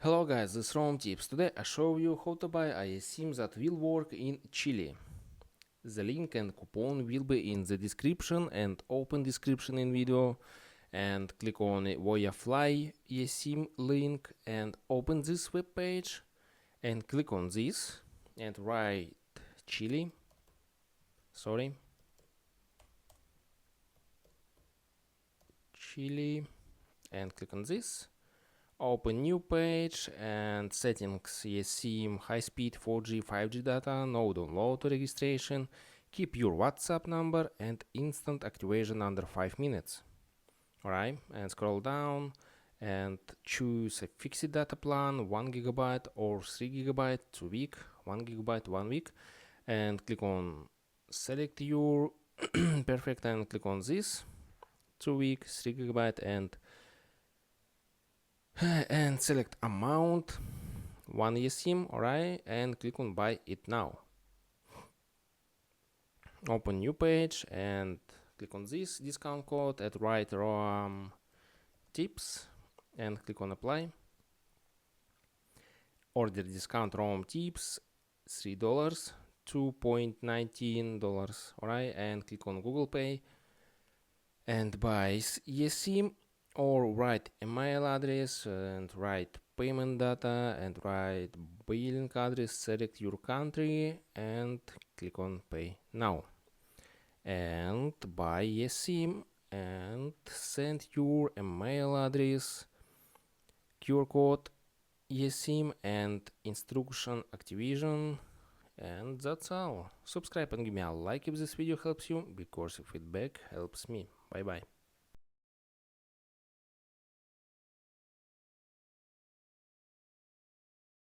Hello guys, this is Rom Tips. Today I show you how to buy eSim that will work in Chile. The link and coupon will be in the description and open description in video, and click on Voya Fly eSim link and open this web page and click on this and write Chile. Chile, and click on this. Open new page and settings eSim high speed 4G 5G data, no download or registration, keep your WhatsApp number and instant activation under 5 minutes. Alright, and scroll down and choose a fixed data plan 1 GB or 3 GB 2 week, 1 GB 1 week, and click on select your perfect and click on this 2 week 3 GB and select amount 1 eSim, alright, and click on buy it now. Open new page and click on this discount code and write ROM tips and click on apply. Order discount ROM tips $3, $2.19, alright, and click on Google Pay and buy eSim, or write email address and write payment data and write billing address, select your country and click on pay now and buy eSim and send your email address, QR code, eSim and instruction activation, and that's all. Subscribe and give me a like if this video helps you, because your feedback helps me. Bye bye.